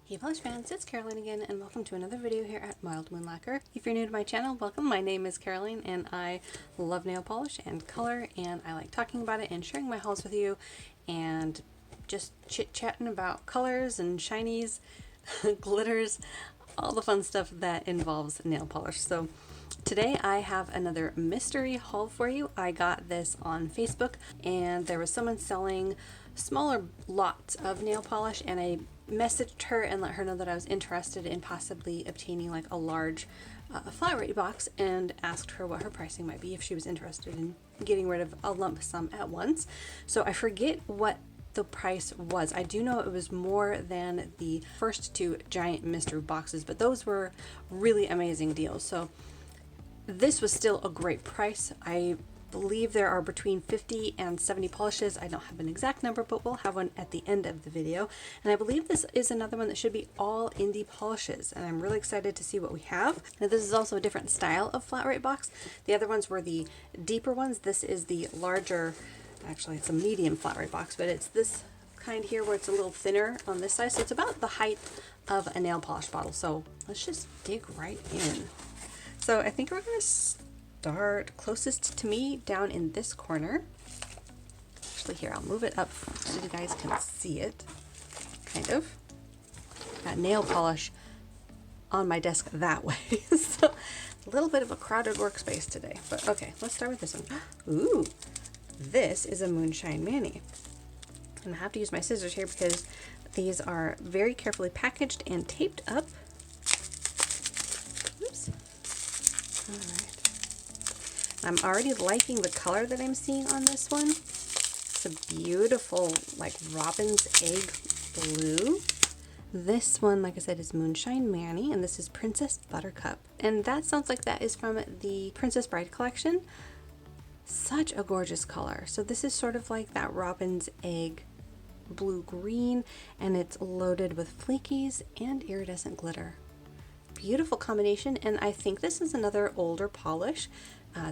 Hey polish fans, it's Caroline again and welcome to another video here at Mild Moon Lacquer. If you're new to my channel, welcome. My name is Caroline and I love nail polish and color, and I like talking about it and sharing my hauls with you and just chit-chatting about colors and shinies, glitters, all the fun stuff that involves nail polish. So today I have another mystery haul for you. I got this on Facebook and there was someone selling smaller lots of nail polish, and I messaged her and let her know that I was interested in possibly obtaining like a large flat rate box, and asked her what her pricing might be if she was interested in getting rid of a lump sum at once. So I forget what the price was. I do know it was more than the first two giant mystery boxes, but those were really amazing deals. So this was still a great price. I believe there are between 50 and 70 polishes. I don't have an exact number, but we'll have one at the end of the video. And I believe this is another one that should be all indie polishes, and I'm really excited to see what we have. Now this is also a different style of flat rate box. The other ones were the deeper ones. This is the larger, actually it's a medium flat rate box, but it's this kind here where it's a little thinner on this side. So it's about the height of a nail polish bottle. So let's just dig right in. So I think we're going to start closest to me down in this corner. Actually, here, I'll move it up so you guys can see it. Kind of. Got nail polish on my desk that way. So a little bit of a crowded workspace today. But okay, let's start with this one. Ooh, this is a Moonshine Mani. And I have to use my scissors here because these are very carefully packaged and taped up. Oops. Alright. I'm already liking the color that I'm seeing on this one. It's a beautiful, like, robin's egg blue. This one, like I said, is Moonshine Mani, and this is Princess Buttercup. And that sounds like that is from the Princess Bride collection. Such a gorgeous color. So this is sort of like that robin's egg blue-green, and it's loaded with flakies and iridescent glitter. Beautiful combination, and I think this is another older polish.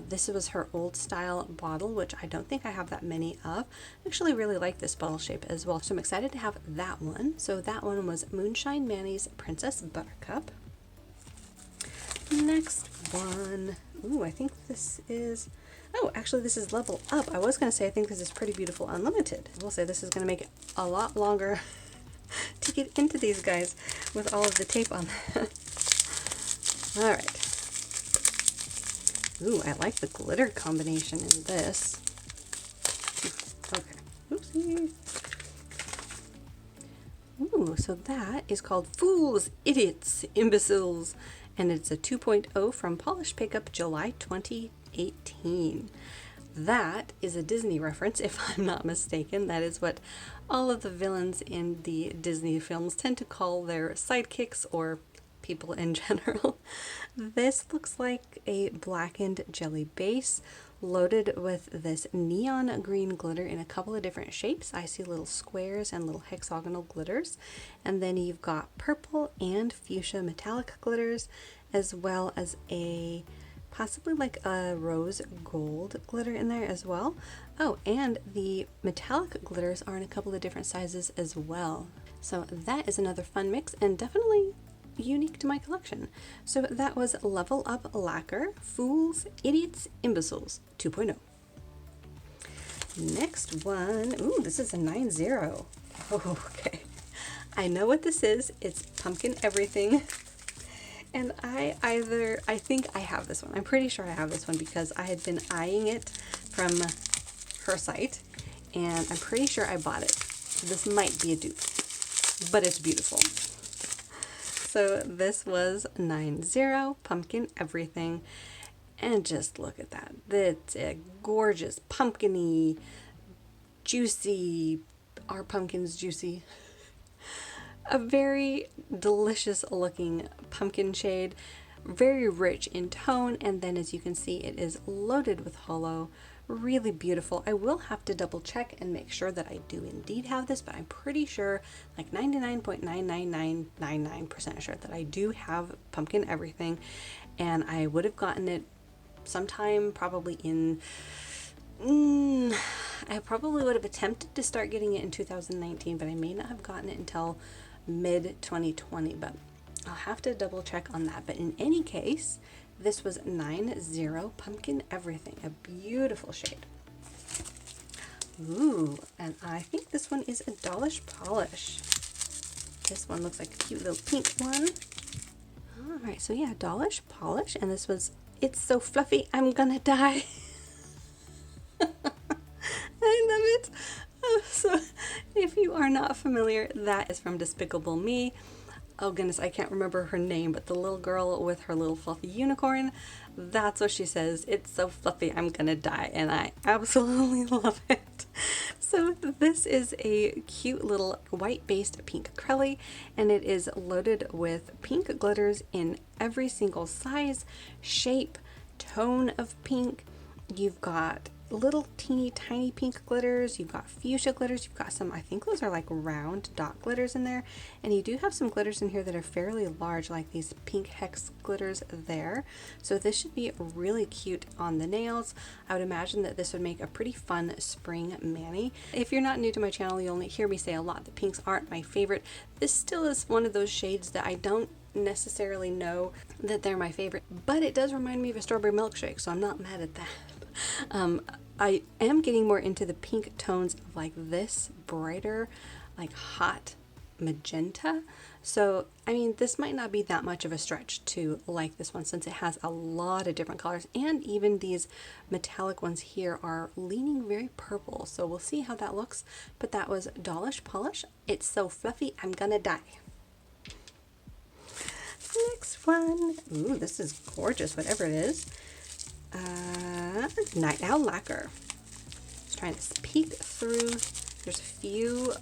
This was her old style bottle, which I don't think I have that many of. I actually really like this bottle shape as well, so I'm excited to have that one. So that one was Moonshine Mani's Princess Buttercup. Next one, ooh, I think this is, oh, actually this is Level Up. I was going to say I think this is Pretty Beautiful Unlimited. I will say this is going to make it a lot longer to get into these guys with all of the tape on that. All right. Ooh, I like the glitter combination in this. Okay. Oopsie. Ooh, so that is called Fools, Idiots, Imbeciles, and it's a 2.0 from Polish Pickup July 2018. That is a Disney reference, if I'm not mistaken. That is what all of the villains in the Disney films tend to call their sidekicks or people in general. This looks like a blackened jelly base loaded with this neon green glitter in a couple of different shapes. I see little squares and little hexagonal glitters, and then you've got purple and fuchsia metallic glitters, as well as a possibly like a rose gold glitter in there as well. Oh, and the metallic glitters are in a couple of different sizes as well. So that is another fun mix and definitely unique to my collection. So that was Level Up Lacquer, Fools, Idiots, Imbeciles 2.0. Next one, ooh, this is a 9-0. Oh, okay. I know what this is. It's Pumpkin Everything. And I think I have this one. I'm pretty sure I have this one because I had been eyeing it from her site, and I'm pretty sure I bought it. So this might be a dupe, but it's beautiful. So this was 9-0, Pumpkin Everything, and just look at that. It's a gorgeous, pumpkin-y, juicy, are pumpkins juicy? A very delicious looking pumpkin shade, very rich in tone, and then as you can see it is loaded with holo. Really beautiful. I will have to double check and make sure that I do indeed have this, but I'm pretty sure, like 99.99999% sure that I do have Pumpkin Everything, and I would have gotten it sometime probably in I probably would have attempted to start getting it in 2019, but I may not have gotten it until mid 2020, but I'll have to double check on that. But in any case, this was 90 Pumpkin Everything, a beautiful shade. Ooh, and I think this one is a Dollish Polish. This one looks like a cute little pink one. Alright, so yeah, Dollish Polish, and this was It's So Fluffy, I'm Gonna Die. I love it. Oh, so if you are not familiar, that is from Despicable Me. Oh goodness, I can't remember her name, but the little girl with her little fluffy unicorn, that's what she says. It's so fluffy, I'm gonna die. And I absolutely love it. So this is a cute little white-based pink acrylic, and it is loaded with pink glitters in every single size, shape, tone of pink. You've got little teeny tiny pink glitters, you've got fuchsia glitters, you've got some, I think those are like round dot glitters in there, and you do have some glitters in here that are fairly large, like these pink hex glitters there. So this should be really cute on the nails. I would imagine that this would make a pretty fun spring mani. If you're not new to my channel, you'll hear me say a lot that pinks aren't my favorite. This still is one of those shades that I don't necessarily know that they're my favorite, but it does remind me of a strawberry milkshake, so I'm not mad at that. I am getting more into the pink tones of like this brighter, like hot magenta. So, I mean, this might not be that much of a stretch to like this one, since it has a lot of different colors, and even these metallic ones here are leaning very purple. So we'll see how that looks. But that was Dollish Polish. It's So Fluffy, I'm Gonna Die. Next one. Ooh, this is gorgeous, whatever it is. Now Lacquer. Just trying to peek through. There's a few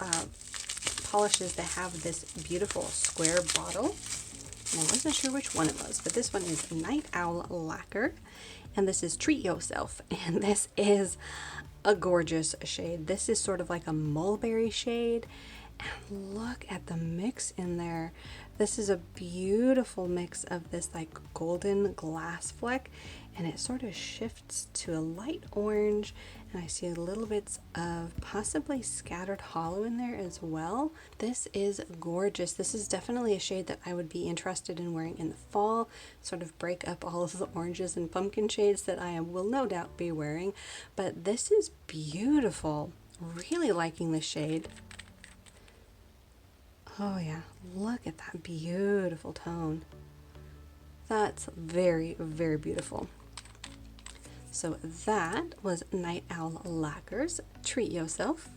polishes that have this beautiful square bottle, and I wasn't sure which one it was, but this one is Night Owl Lacquer, and this is Treat Yourself, and this is a gorgeous shade. This is sort of like a mulberry shade, and look at the mix in there. This is a beautiful mix of this like golden glass fleck, and it sort of shifts to a light orange, and I see little bits of possibly scattered hollow in there as well. This is gorgeous. This is definitely a shade that I would be interested in wearing in the fall, sort of break up all of the oranges and pumpkin shades that I will no doubt be wearing. But this is beautiful. Really liking this shade. Oh yeah, look at that beautiful tone. That's very, very beautiful. So that was Night Owl Lacquer's Treat Yourself.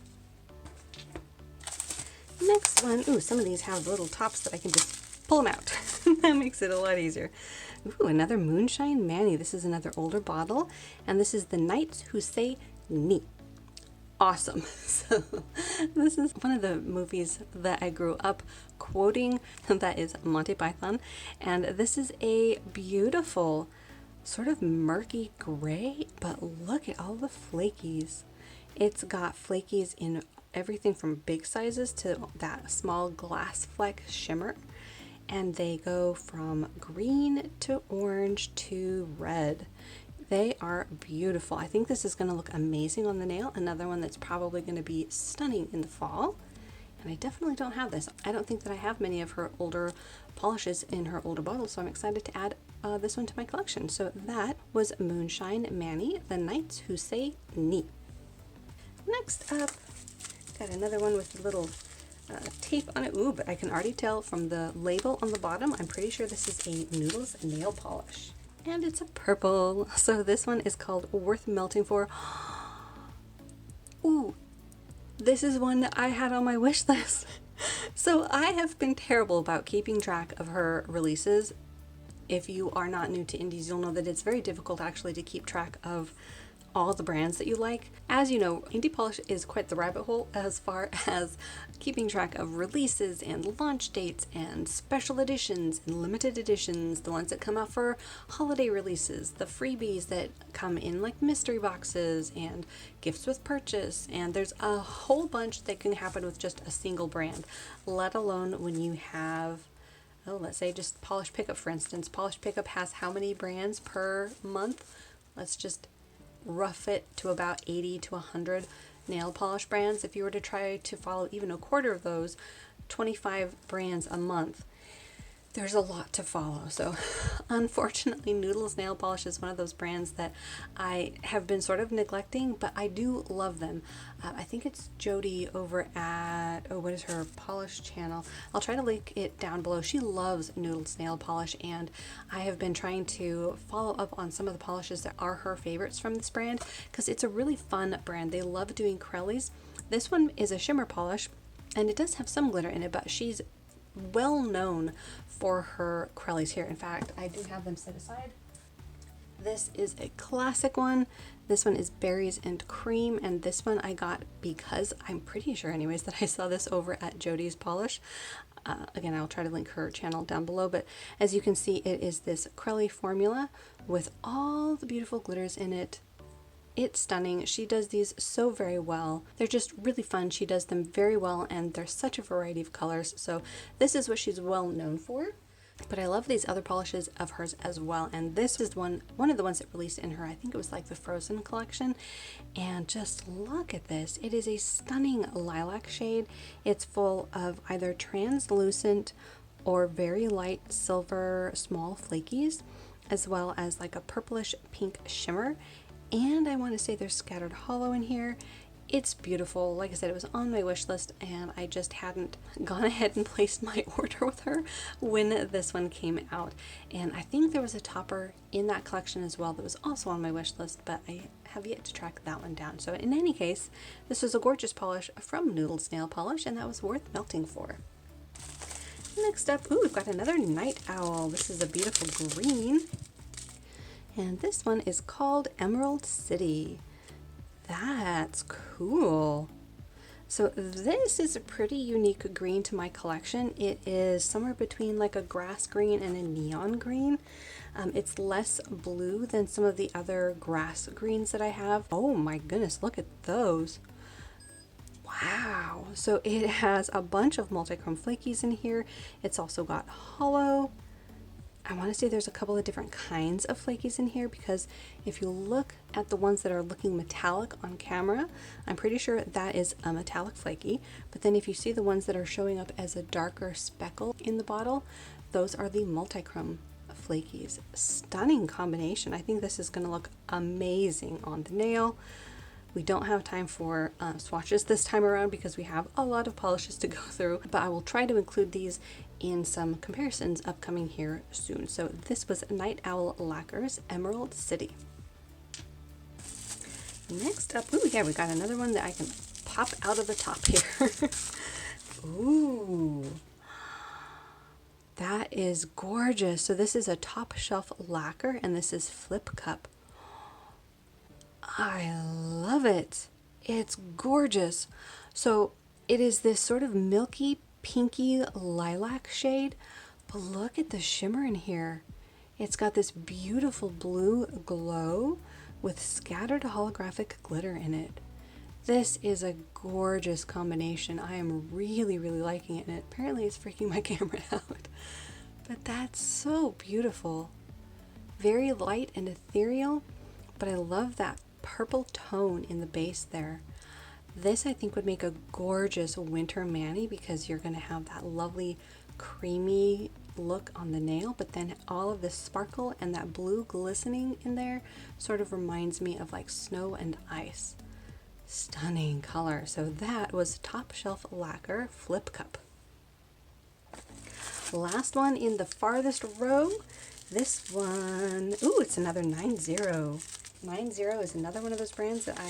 Next one, ooh, some of these have little tops that I can just pull them out. That makes it a lot easier. Ooh, another Moonshine Mani. This is another older bottle, and this is The Knights Who Say Ni. Awesome. So this is one of the movies that I grew up quoting, that is Monty Python, and this is a beautiful sort of murky gray, but look at all the flakies. It's got flakies in everything from big sizes to that small glass fleck shimmer, and they go from green to orange to red. They are beautiful. I think this is going to look amazing on the nail. Another one that's probably going to be stunning in the fall. And I definitely don't have this. I don't think that I have many of her older polishes in her older bottles, so I'm excited to add this one to my collection. So that was Moonshine Mani, The Knights Who Say Ni. Next up, got another one with a little tape on it. Ooh, but I can already tell from the label on the bottom, I'm pretty sure this is a Noodles nail polish. And it's a purple. So this one is called Worth Melting For. Ooh, this is one that I had on my wish list. So I have been terrible about keeping track of her releases. If you are not new to indies, you'll know that it's very difficult actually to keep track of all the brands that you like. As you know, indie polish is quite the rabbit hole as far as keeping track of releases and launch dates and special editions and limited editions, the ones that come out for holiday releases, the freebies that come in like mystery boxes and gifts with purchase, and there's a whole bunch that can happen with just a single brand, let alone when you have, oh, let's say just Polish Pickup, for instance. Polish Pickup has how many brands per month? Let's just rough it to about 80 to 100 nail polish brands. If you were to try to follow even a quarter of those, 25 brands a month, there's a lot to follow. So unfortunately, Noodles nail polish is one of those brands that I have been sort of neglecting, but I do love them. I think it's Jody over at, oh, what is her polish channel? I'll try to link it down below. She loves Noodles nail polish, and I have been trying to follow up on some of the polishes that are her favorites from this brand, because it's a really fun brand. They love doing Crellies. This one is a shimmer polish, and it does have some glitter in it, but she's well known for her Crellies here. In fact, I do have them set aside. This is a classic one. This one is berries and cream, and this one I got because I'm pretty sure anyways that I saw this over at Jody's Polish. Again, I'll try to link her channel down below, but as you can see, it is this Crelly formula with all the beautiful glitters in it. It's stunning. She does these so very well. They're just really fun. She does them very well, and there's such a variety of colors. So this is what she's well known for. But I love these other polishes of hers as well. And this is one of the ones that released in her, I think it was like the Frozen collection. And just look at this. It is a stunning lilac shade. It's full of either translucent or very light silver small flakies, as well as like a purplish pink shimmer. And I want to say there's scattered hollow in here. It's beautiful. Like I said, it was on my wish list, and I just hadn't gone ahead and placed my order with her when this one came out. And I think there was a topper in that collection as well that was also on my wish list, but I have yet to track that one down. So in any case, this was a gorgeous polish from Noodles Nail Polish, and that was worth melting for. Next up, ooh, we've got another Night Owl. This is a beautiful green. And this one is called Emerald City. That's cool. So this is a pretty unique green to my collection. It is somewhere between like a grass green and a neon green. It's less blue than some of the other grass greens that I have. Oh my goodness, look at those. Wow. So it has a bunch of multichrome flakies in here. It's also got hollow. I want to say there's a couple of different kinds of flakies in here, because if you look at the ones that are looking metallic on camera, I'm pretty sure that is a metallic flaky. But then if you see the ones that are showing up as a darker speckle in the bottle, those are the multichrome flakies. Stunning combination. I think this is going to look amazing on the nail. We don't have time for swatches this time around because we have a lot of polishes to go through, but I will try to include these in some comparisons upcoming here soon. So this was Night Owl Lacquer's Emerald City. Next up, ooh, yeah, we got another one that I can pop out of the top here. Ooh, that is gorgeous. So this is a top shelf lacquer, and this is Flip Cup. I love it. It's gorgeous. So it is this sort of milky pinky lilac shade, but look at the shimmer in here. It's got this beautiful blue glow with scattered holographic glitter in it. This is a gorgeous combination. I am really, really liking it, and apparently it's freaking my camera out. But that's so beautiful. Very light and ethereal, but I love that purple tone in the base there. This I think would make a gorgeous winter mani, because you're going to have that lovely creamy look on the nail, but then all of this sparkle and that blue glistening in there sort of reminds me of like snow and ice. Stunning color. So that was Top Shelf Lacquer Flip Cup. Last one in the farthest row. This one, ooh, it's another 90. 90 is another one of those brands that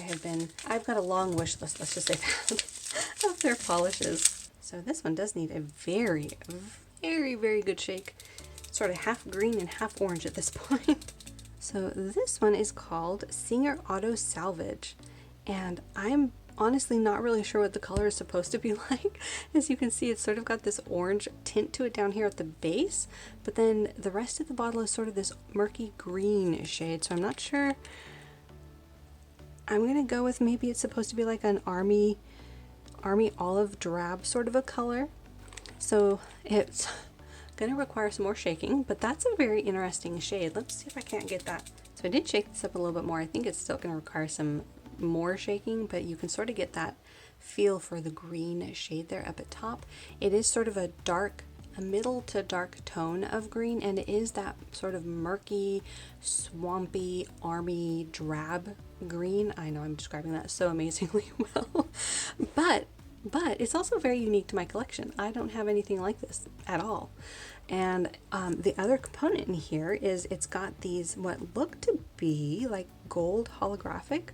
I've got a long wish list, let's just say that, of their polishes. So this one does need a very, very, very good shake. Sort of half green and half orange at this point. So this one is called Singer Auto Salvage, and I'm honestly not really sure what the color is supposed to be like. As you can see, it's sort of got this orange tint to it down here at the base, but then the rest of the bottle is sort of this murky green shade, so I'm not sure. I'm gonna go with maybe it's supposed to be like an army olive drab sort of a color. So it's gonna require some more shaking, but that's a very interesting shade. Let's see if I can't get that. So I did shake this up a little bit more. I think it's still gonna require some more shaking, but you can sort of get that feel for the green shade there up at top. It is sort of a middle to dark tone of green, and it is that sort of murky, swampy, army, drab green. I know I'm describing that so amazingly well, but it's also very unique to my collection. I don't have anything like this at all. And the other component in here is it's got these what look to be like gold holographic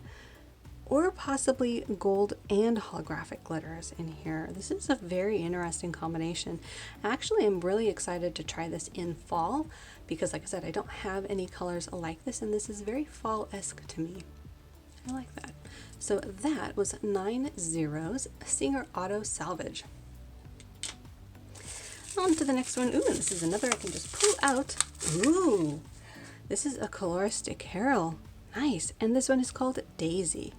or possibly gold and holographic glitters in here. This is a very interesting combination. Actually, I'm really excited to try this in fall because, like I said, I don't have any colors like this, and this is very fall-esque to me. I like that. So that was 9 zeros, Singer Auto Salvage. On to the next one. Ooh, and this is another I can just pull out. Ooh, this is a Coloristic Carol. Nice. And this one is called Daisy.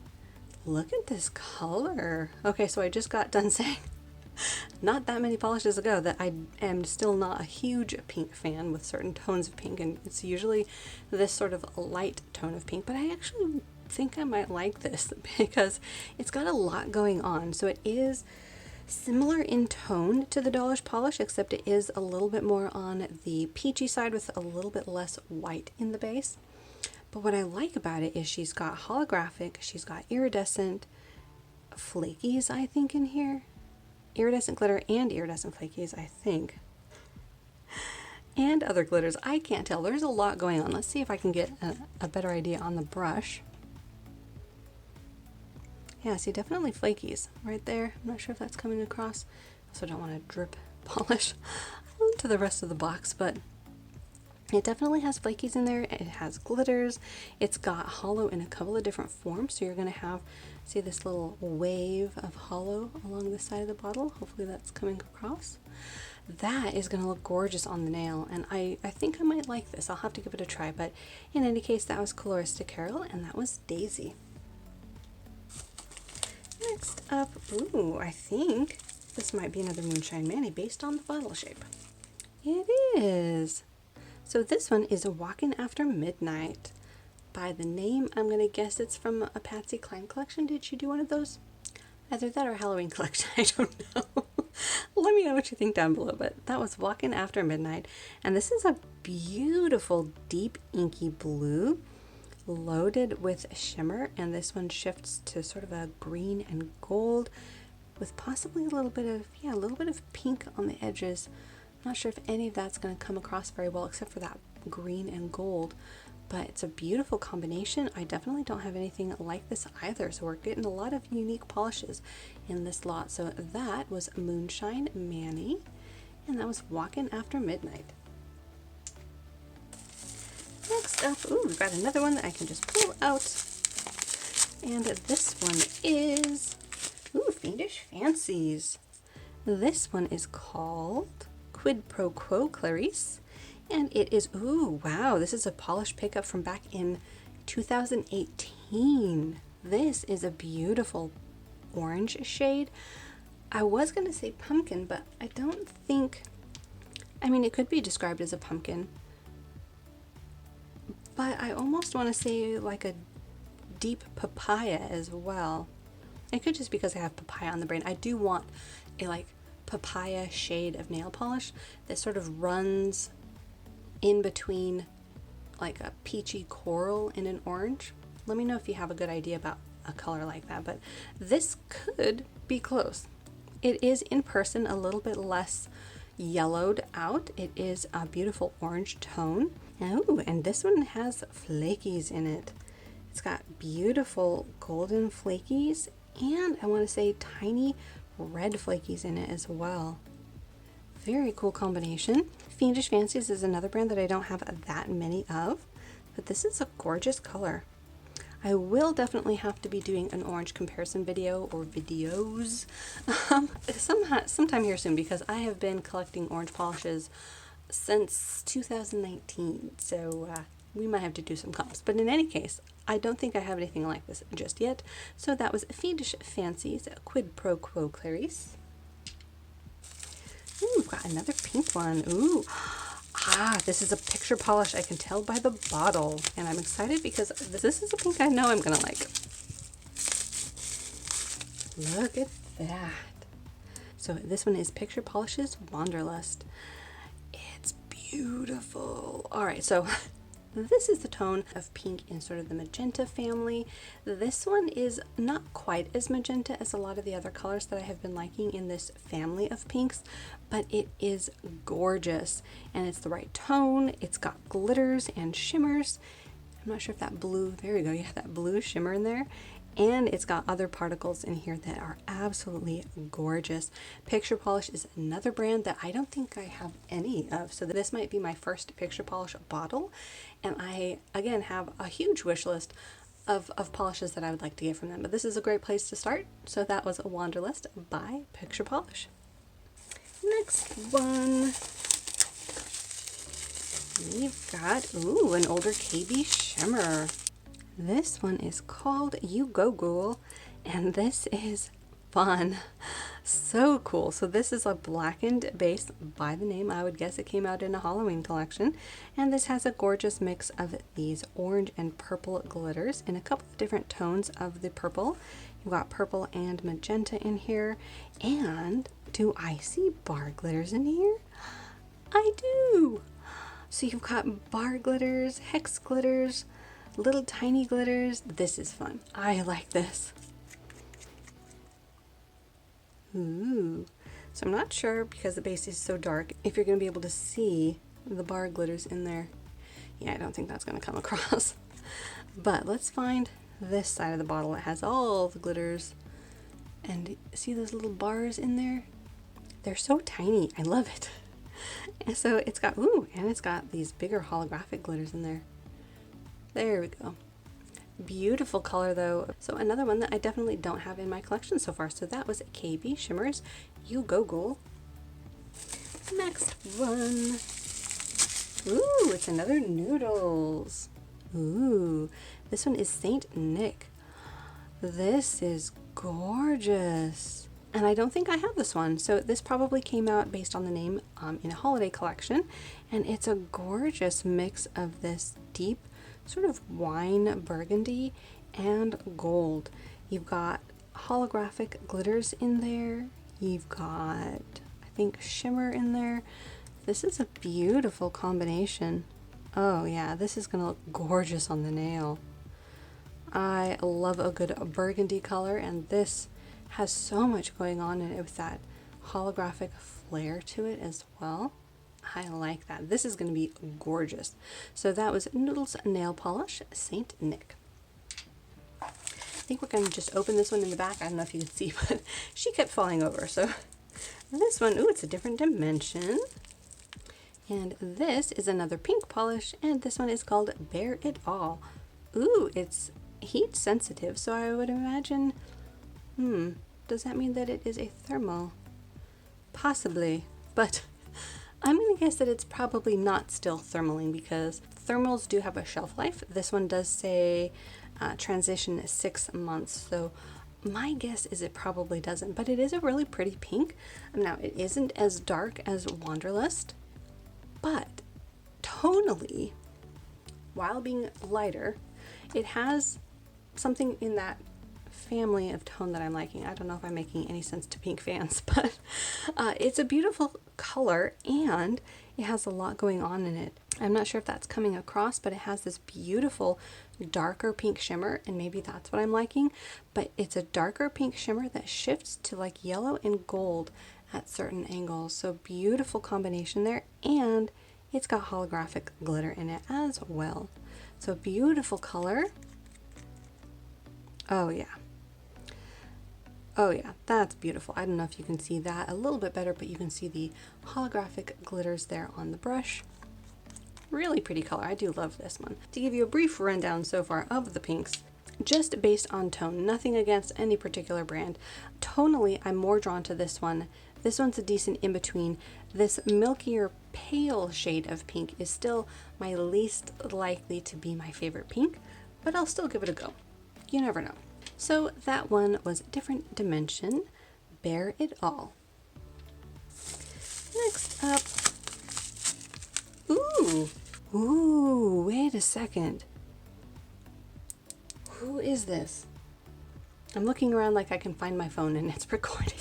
Look at this color. Okay, so I just got done saying not that many polishes ago that I am still not a huge pink fan with certain tones of pink, and it's usually this sort of light tone of pink, but I actually think I might like this because it's got a lot going on. So it is similar in tone to the Dollars polish, except it is a little bit more on the peachy side with a little bit less white in the base. But what I like about it is she's got holographic, she's got iridescent flakies, I think, in here. Iridescent glitter and iridescent flakies, I think. And other glitters. I can't tell. There's a lot going on. Let's see if I can get a better idea on the brush. Yeah, see, definitely flakies right there. I'm not sure if that's coming across. Also don't want to drip polish onto the rest of the box, but it definitely has flakies in there. It has glitters. It's got hollow in a couple of different forms. So you're going to have, see this little wave of hollow along the side of the bottle. Hopefully that's coming across. That is going to look gorgeous on the nail. And I think I might like this. I'll have to give it a try. But in any case, that was Coloristic Carol and that was Daisy. Next up, ooh, I think this might be another Moonshine Manny based on the bottle shape. It is. So this one is a Walkin' After Midnight. By the name, I'm going to guess it's from a Patsy Cline collection. Did she do one of those? Either that or Halloween collection, I don't know. Let me know what you think down below, but that was Walkin' After Midnight. And this is a beautiful deep inky blue loaded with shimmer, and this one shifts to sort of a green and gold with possibly a little bit of pink on the edges. Not sure if any of that's going to come across very well except for that green and gold, but it's a beautiful combination. I definitely don't have anything like this either, so we're getting a lot of unique polishes in this lot. So that was Moonshine Manny, and that was Walkin' After Midnight. Next up, ooh, we've got another one that I can just pull out, and this one is, ooh, Fiendish Fancies. This one is called Quid Pro Quo Clarice, and it is, ooh, wow, this is a polish pickup from back in 2018. This is a beautiful orange shade. I was going to say pumpkin, but I don't think, I mean, it could be described as a pumpkin, but I almost want to say like a deep papaya as well. It could just because I have papaya on the brain. I do want a like papaya shade of nail polish that sort of runs in between like a peachy coral and an orange. Let me know if you have a good idea about a color like that, but this could be close. It is in person a little bit less yellowed out. It is a beautiful orange tone. Oh, and this one has flakies in it. It's got beautiful golden flakies, and I want to say tiny red flakies in it as well. Very cool combination. Fiendish Fancies is another brand that I don't have that many of, but this is a gorgeous color. I will definitely have to be doing an orange comparison video or videos sometime here soon, because I have been collecting orange polishes since 2019, so we might have to do some comps. But in any case, I don't think I have anything like this just yet. So that was Fiendish Fancies, Quid Pro Quo Clarice. Ooh, we've got another pink one. Ooh, this is a picture polish. I can tell by the bottle, and I'm excited because this is a pink I know I'm gonna like. Look at that. So this one is Picture Polish's Wanderlust. It's beautiful. All right, so this is the tone of pink in sort of the magenta family. This one is not quite as magenta as a lot of the other colors that I have been liking in this family of pinks, but it is gorgeous and it's the right tone. It's got glitters and shimmers. I'm not sure if that blue, there we go, yeah, that blue shimmer in there. And it's got other particles in here that are absolutely gorgeous. Picture Polish is another brand that I don't think I have any of. So this might be my first Picture Polish bottle. And I, again, have a huge wish list of polishes that I would like to get from them. But this is a great place to start. So that was a Wanderlust by Picture Polish. Next one. We've got, ooh, an older KB shimmer. This one is called You Go Ghoul, and this is fun. So cool. So this is a blackened base by the name. I would guess it came out in a Halloween collection. And this has a gorgeous mix of these orange and purple glitters in a couple of different tones of the purple. You've got purple and magenta in here. And do I see bar glitters in here? I do. So you've got bar glitters, hex glitters, little tiny glitters. This is fun. I like this. Ooh. So I'm not sure, because the base is so dark, if you're going to be able to see the bar glitters in there. Yeah, I don't think that's going to come across. But let's find this side of the bottle. It has all the glitters. And see those little bars in there? They're so tiny. I love it. And so it's got, ooh, and it's got these bigger holographic glitters in there. There we go. Beautiful color though. So another one that I definitely don't have in my collection so far. So that was KB Shimmers You Go Ghoul. Next one. Ooh, it's another Noodles. Ooh, this one is Saint Nick. This is gorgeous. And I don't think I have this one. So this probably came out based on the name in a holiday collection. And it's a gorgeous mix of this deep sort of wine burgundy and gold. You've got holographic glitters in there. You've got, I think, shimmer in there. This is a beautiful combination. Oh yeah, this is gonna look gorgeous on the nail. I love a good burgundy color, and this has so much going on in it with that holographic flair to it as well. I like that. This is going to be gorgeous. So that was Noodles Nail Polish, Saint Nick. I think we're going to just open this one in the back. I don't know if you can see, but she kept falling over. So this one, ooh, it's a different dimension. And this is another pink polish, and this one is called Bear It All. Ooh, it's heat sensitive, so I would imagine, does that mean that it is a thermal? Possibly, but I'm going to guess that it's probably not still thermaling, because thermals do have a shelf life. This one does say transition 6 months, so my guess is it probably doesn't, but it is a really pretty pink. Now, it isn't as dark as Wanderlust, but tonally, while being lighter, it has something in that family of tone that I'm liking. I don't know if I'm making any sense to pink fans, but it's a beautiful color and it has a lot going on in it. I'm not sure if that's coming across, but it has this beautiful darker pink shimmer, and maybe that's what I'm liking, but it's a darker pink shimmer that shifts to like yellow and gold at certain angles. So beautiful combination there, and it's got holographic glitter in it as well. So beautiful color. Oh yeah. Oh yeah, that's beautiful. I don't know if you can see that a little bit better, but you can see the holographic glitters there on the brush. Really pretty color. I do love this one. To give you a brief rundown so far of the pinks, just based on tone, nothing against any particular brand. Tonally, I'm more drawn to this one. This one's a decent in-between. This milkier pale shade of pink is still my least likely to be my favorite pink, but I'll still give it a go. You never know. So that one was Different Dimension, Bear It All. Next up, ooh, wait a second. Who is this? I'm looking around like I can find my phone and it's recording.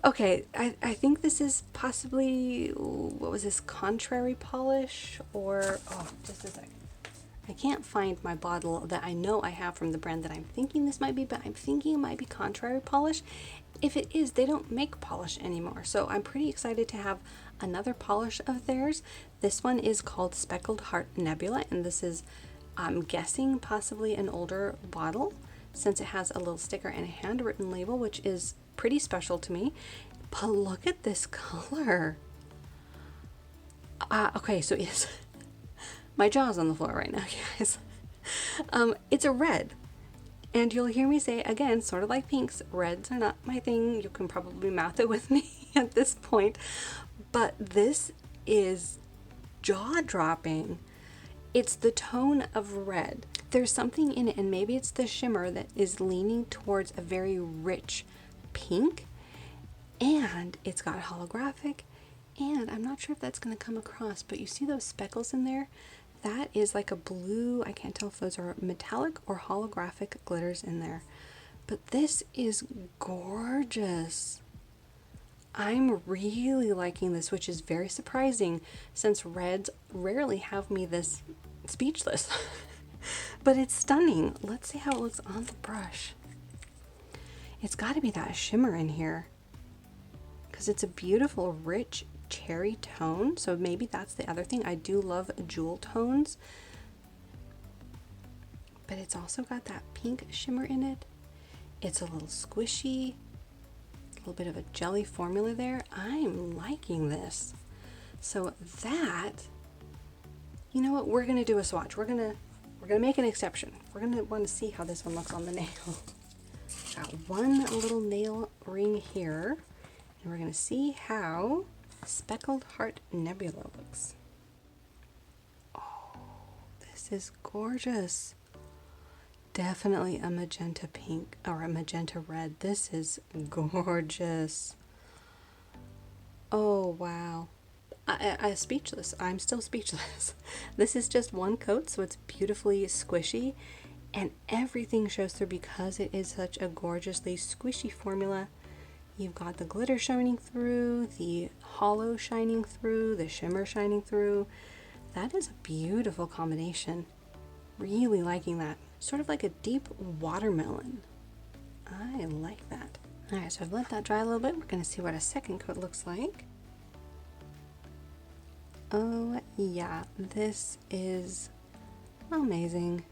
Okay, I think this is possibly, what was this, contrary polish? Or, oh, just a second. I can't find my bottle that I know I have from the brand that I'm thinking this might be, but I'm thinking it might be contrary polish. If it is, they don't make polish anymore. So I'm pretty excited to have another polish of theirs. This one is called Speckled Heart Nebula, and this is, I'm guessing, possibly an older bottle, since it has a little sticker and a handwritten label, which is pretty special to me. But look at this color. Okay, so yes, my jaw's on the floor right now, guys. It's a red, and you'll hear me say again, sort of like pinks, reds are not my thing. You can probably mouth it with me at this point, but this is jaw-dropping. It's the tone of red. There's something in it, and maybe it's the shimmer that is leaning towards a very rich pink, and it's got holographic, and I'm not sure if that's going to come across, but you see those speckles in there? That is like a blue, I can't tell if those are metallic or holographic glitters in there. But this is gorgeous. I'm really liking this, which is very surprising since reds rarely have me this speechless. But it's stunning. Let's see how it looks on the brush. It's got to be that shimmer in here, because it's a beautiful, rich cherry tone. So maybe that's the other thing. I do love jewel tones, but it's also got that pink shimmer in it. It's a little squishy, a little bit of a jelly formula there. I'm liking this. So that, you know what, we're gonna do a swatch. We're gonna make an exception. We're gonna want to see how this one looks on the nail. Got one little nail ring here, and we're gonna see how Speckled Heart Nebula looks. Oh, this is gorgeous. Definitely a magenta pink or a magenta red. This is gorgeous. Oh, wow. I'm speechless. I'm still speechless. This is just one coat, so it's beautifully squishy, and everything shows through because it is such a gorgeously squishy formula. You've got the glitter shining through, the hollow shining through, the shimmer shining through. That is a beautiful combination. Really liking that. Sort of like a deep watermelon. I like that. Alright, so I've let that dry a little bit. We're going to see what a second coat looks like. Oh yeah, this is amazing.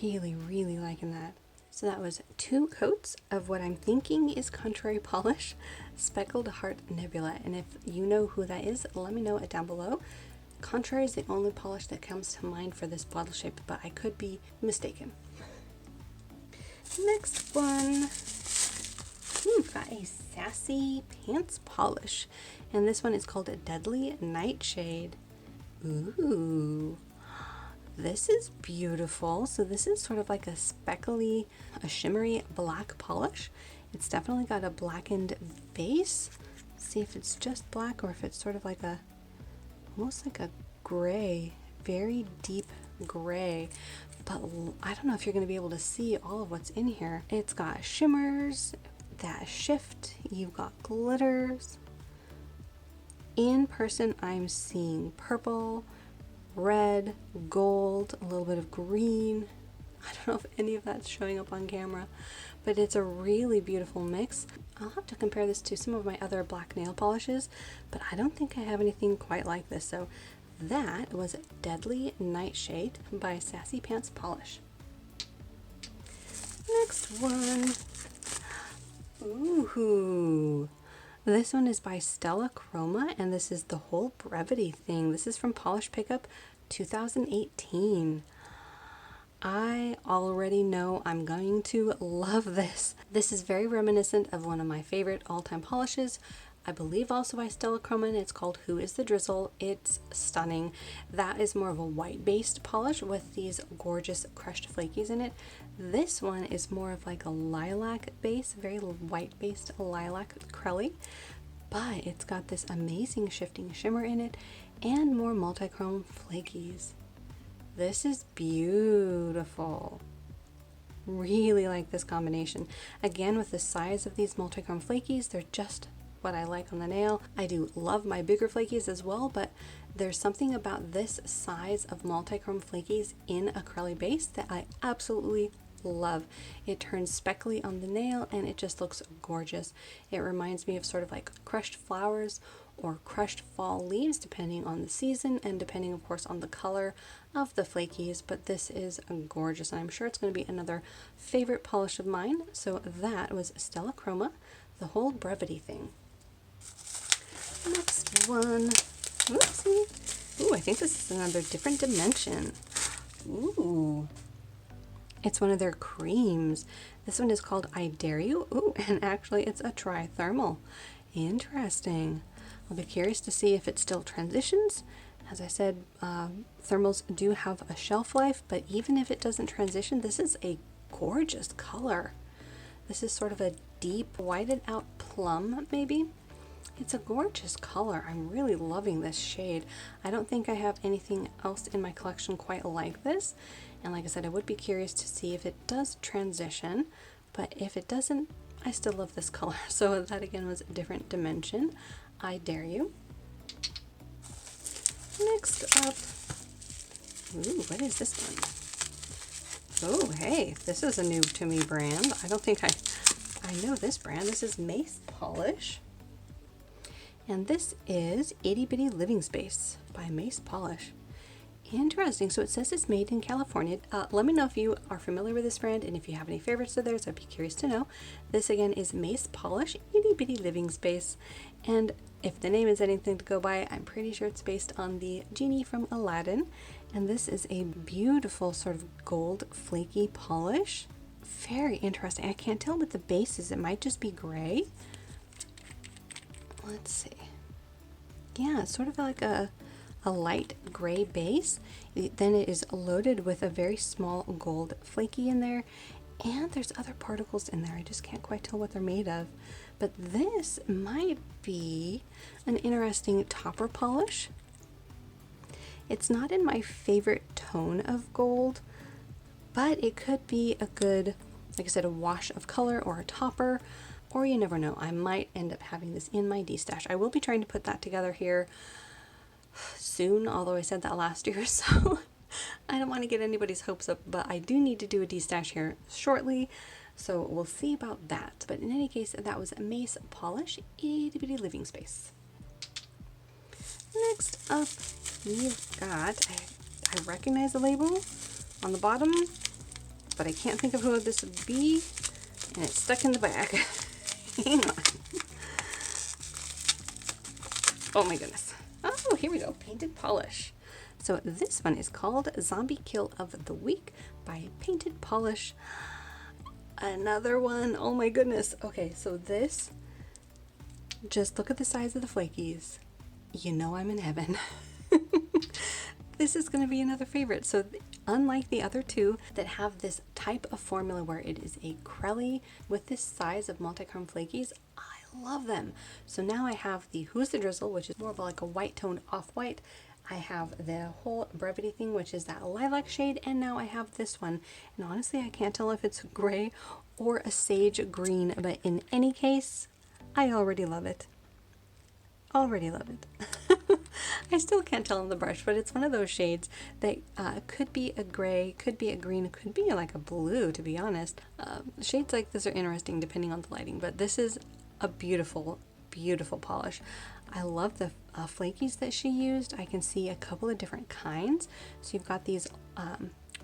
Really, really liking that. So that was 2 coats of what I'm thinking is contrary polish, Speckled Heart Nebula. And if you know who that is, let me know it down below. Contrary is the only polish that comes to mind for this bottle shape, but I could be mistaken. Next one, we've got a Sassy Pants Polish, and this one is called a Deadly Nightshade. Ooh, this is beautiful. So this is sort of like a speckly, a shimmery black polish. It's definitely got a blackened base. Let's see if it's just black or if it's sort of like a, almost like a gray, very deep gray. But I don't know if you're going to be able to see all of what's in here. It's got shimmers that shift. You've got glitters. In person, I'm seeing purple, red, gold, a little bit of green. I don't know if any of that's showing up on camera, but it's a really beautiful mix. I'll have to compare this to some of my other black nail polishes, but I don't think I have anything quite like this. So that was Deadly Nightshade by Sassy Pants Polish. Next one. Ooh. This one is by Stella Chroma, and this is the whole brevity thing. This is from Polish Pickup 2018. I already know I'm going to love this. This is very reminiscent of one of my favorite all-time polishes. I believe also by Stella Chroma, and it's called Is the Drizzle. It's stunning. That is more of a white-based polish with these gorgeous crushed flakies in it. This one is more of like a lilac base, very white-based lilac crelly, but it's got this amazing shifting shimmer in it and more multi-chrome flakies. This is beautiful. Really like this combination. Again, with the size of these multichrome flakies, they're just what I like on the nail. I do love my bigger flakies as well, but there's something about this size of multichrome flakies in a acrylic base that I absolutely love. It turns speckly on the nail and it just looks gorgeous. It reminds me of sort of like crushed flowers or crushed fall leaves, depending on the season and depending of course on the color of the flakies, but this is gorgeous and I'm sure it's going to be another favorite polish of mine. So that was Stella Chroma, the whole brevity thing. Next one, whoopsie. Ooh, I think this is another different dimension. Ooh, it's one of their creams. This one is called I Dare You. Ooh, and actually it's a trithermal. Interesting. I'll be curious to see if it still transitions. As I said, thermals do have a shelf life, but even if it doesn't transition, this is a gorgeous color. This is sort of a deep whited out plum, maybe. It's a gorgeous color. I'm really loving this shade. I don't think I have anything else in my collection quite like this. And like I said, I would be curious to see if it does transition, but if it doesn't, I still love this color. So that again was a different dimension. I Dare You. Next up, ooh, what is this one? Oh, hey, this is a new to me brand. I don't think I know this brand. This is Mace Polish. And this is Itty Bitty Living Space by Mace Polish. Interesting. So it says it's made in California. Let me know if you are familiar with this brand and if you have any favorites of theirs. I'd be curious to know. This again is Mace Polish Itty Bitty Living Space. And if the name is anything to go by, I'm pretty sure it's based on the genie from Aladdin. And this is a beautiful sort of gold flaky polish. Very interesting. I can't tell what the base is. It might just be gray. Let's see. Yeah, it's sort of like a light gray base. Then it is loaded with a very small gold flaky in there. And there's other particles in there. I just can't quite tell what they're made of. But this might be an interesting topper polish. It's not in my favorite tone of gold, but it could be a good, like I said, a wash of color or a topper, or you never know. I might end up having this in my D-stash. I will be trying to put that together here soon, although I said that last year, so I don't want to get anybody's hopes up, but I do need to do a D-stash here shortly, so we'll see about that. But in any case, that was Mace Polish Itty Bitty Living Space. Next up, we've got, I recognize the label on the bottom, but I can't think of who this would be, and it's stuck in the bag. Hang on. Oh my goodness. Oh, here we go. Painted Polish. So this one is called Zombie Kill of the Week by Painted Polish. Another one. Oh my goodness. Okay, so this, just look at the size of the flakies. You know I'm in heaven. This is going to be another favorite. So unlike the other two that have this type of formula where it is a crelly with this size of multichrome flakies, I love them. So now I have the Who's the Drizzle, which is more of like a white toned off-white. I have the whole brevity thing, which is that lilac shade, and now I have this one. And honestly, I can't tell if it's gray or a sage green, but in any case, I already love it. Already love it. I still can't tell on the brush, but it's one of those shades that could be a gray, could be a green, could be like a blue, to be honest. Shades like this are interesting depending on the lighting, but this is a beautiful, beautiful polish. I love the flakies that she used. I can see a couple of different kinds. So you've got these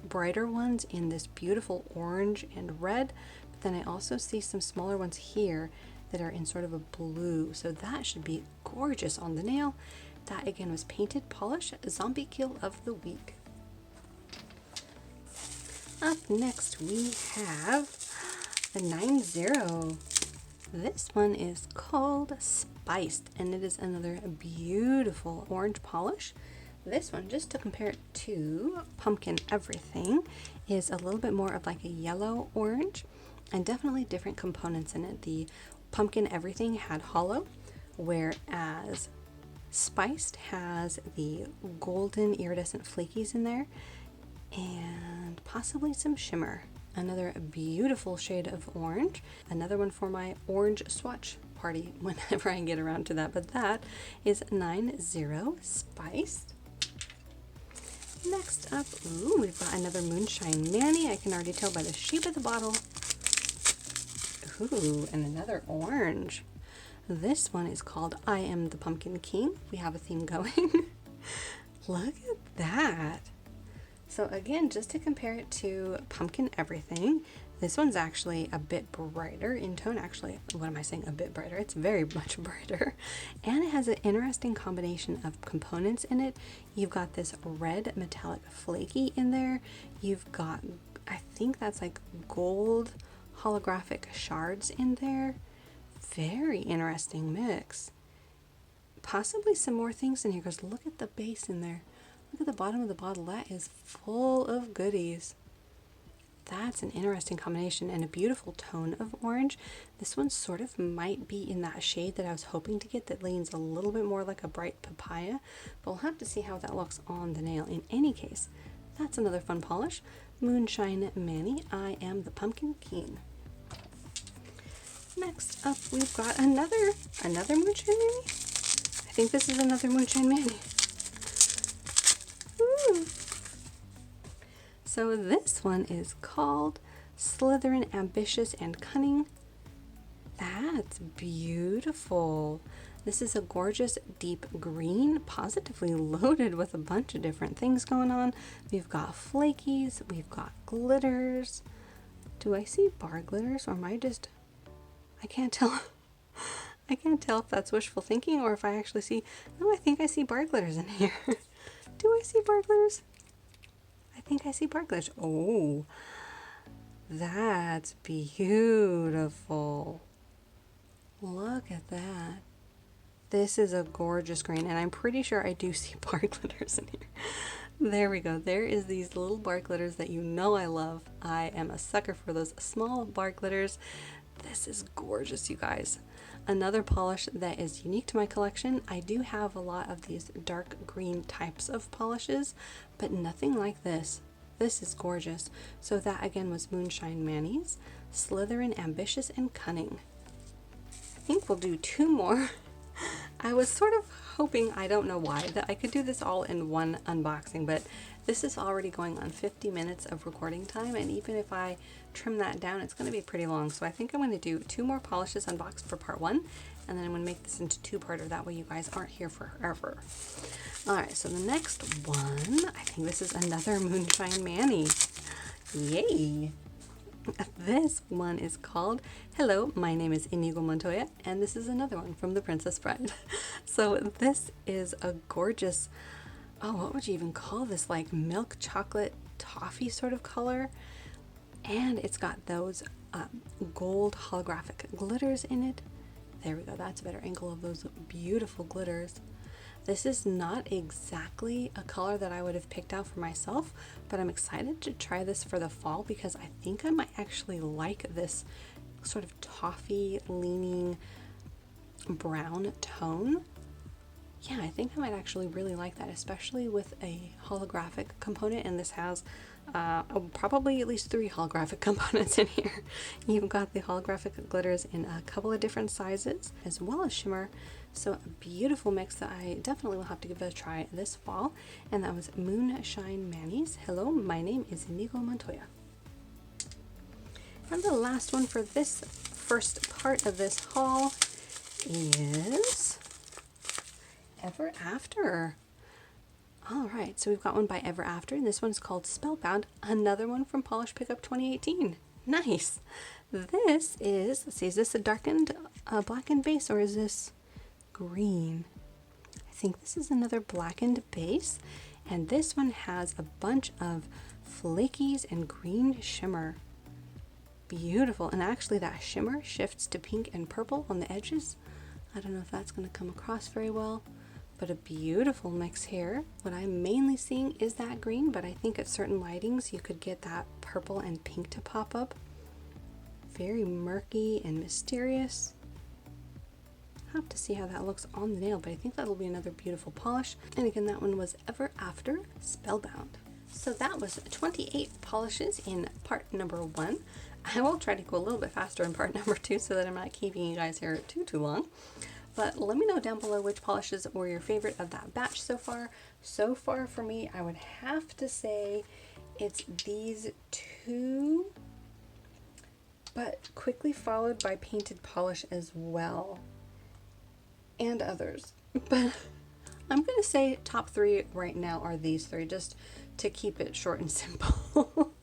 brighter ones in this beautiful orange and red, but then I also see some smaller ones here that are in sort of a blue. So that should be gorgeous on the nail. That again was Painted Polish, Zombie Kill of the Week. Up next we have the 9-0. This one is called Spiced, and it is another beautiful orange polish. This one, just to compare it to Pumpkin Everything, is a little bit more of like a yellow orange and definitely different components in it. The Pumpkin Everything had hollow, whereas Spiced has the golden iridescent flakies in there. and possibly some shimmer. Another beautiful shade of orange. Another one for my orange swatch party whenever I get around to that. But that is 90 Spiced. Next up, ooh, we've got another Moonshine Manny. I can already tell by the shape of the bottle. Ooh, and another orange. This one is called I Am the Pumpkin King. We have a theme going. Look at that. So again, just to compare it to Pumpkin Everything, this one's actually a bit brighter in tone. Actually, what am I saying? A bit brighter. It's very much brighter. And it has an interesting combination of components in it. You've got this red metallic flaky in there. You've got, I think that's like gold holographic shards in there. Very interesting mix. Possibly some more things in here because look at the base in there. Look at the bottom of the bottle. That is full of goodies. That's an interesting combination and a beautiful tone of orange. This one sort of might be in that shade that I was hoping to get that leans a little bit more like a bright papaya, but we'll have to see how that looks on the nail. In any case, that's another fun polish. Moonshine Manny, I Am the Pumpkin King. Next up, we've got another Moonshine Manny. I think this is another Moonshine Manny. Ooh. So this one is called Slytherin Ambitious and Cunning. That's beautiful. This is a gorgeous deep green, positively loaded with a bunch of different things going on. We've got flakies, we've got glitters. Do I see bar glitters or am I just... I can't tell. I can't tell if that's wishful thinking or if I actually see... No, I think I see bar glitters in here. Do I see bar glitters? I think I see bar glitters. Oh, that's beautiful. Look at that. This is a gorgeous green, and I'm pretty sure I do see bar glitters in here. There we go. There is these little bar glitters that you know I love. I am a sucker for those small bar glitters. This is gorgeous, you guys. Another polish that is unique to my collection. I do have a lot of these dark green types of polishes, but nothing like this. This is gorgeous. So that again was Moonshine Manny's Slytherin Ambitious and Cunning. I think we'll do two more. I was sort of hoping, I don't know why, that I could do this all in one unboxing, but this is already going on 50 minutes of recording time, and even if I trim that down, it's going to be pretty long. So I think I'm going to do two more polishes unboxed for part one, and then I'm going to make this into two-parter. That way you guys aren't here forever. Alright, so the next one, I think this is another Moonshine Manny. Yay! This one is called Hello, My Name is Inigo Montoya, and this is another one from The Princess Bride. So this is a gorgeous, oh, what would you even call this, like milk chocolate toffee sort of color, and it's got those gold holographic glitters in it. There we go, that's a better angle of those beautiful glitters. This is not exactly a color that I would have picked out for myself, but I'm excited to try this for the fall because I think I might actually like this sort of toffee leaning brown tone. Yeah, I think I might actually really like that, especially with a holographic component, and this has probably at least 3 holographic components in here. You've got the holographic glitters in a couple of different sizes, as well as shimmer. So a beautiful mix that I definitely will have to give it a try this fall. And that was Moonshine Manny's Hello, My Name is Inigo Montoya. And the last one for this first part of this haul is Ever After. Alright, so we've got one by Ever After, and this one's called Spellbound, another one from Polish Pickup 2018. Nice! This is, let's see, is this a darkened blackened base, or is this green? I think this is another blackened base, and this one has a bunch of flakies and green shimmer. Beautiful, and actually that shimmer shifts to pink and purple on the edges. I don't know if that's going to come across very well, but a beautiful mix here. What I'm mainly seeing is that green, but I think at certain lightings you could get that purple and pink to pop up. Very murky and mysterious. I'll have to see how that looks on the nail, but I think that'll be another beautiful polish. And again, that one was Ever After Spellbound. So that was 28 polishes in part number 1. I will try to go a little bit faster in part number 2 so that I'm not keeping you guys here too long. But let me know down below which polishes were your favorite of that batch so far. So far for me, I would have to say it's these two, but quickly followed by painted polish as well, and others. But I'm going to say top 3 right now are these 3, just to keep it short and simple.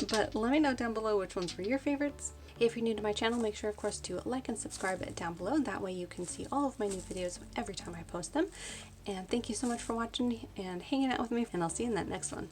But let me know down below which ones were your favorites. If you're new to my channel, make sure, of course, to like and subscribe down below. That way you can see all of my new videos every time I post them. And thank you so much for watching and hanging out with me, and I'll see you in that next one.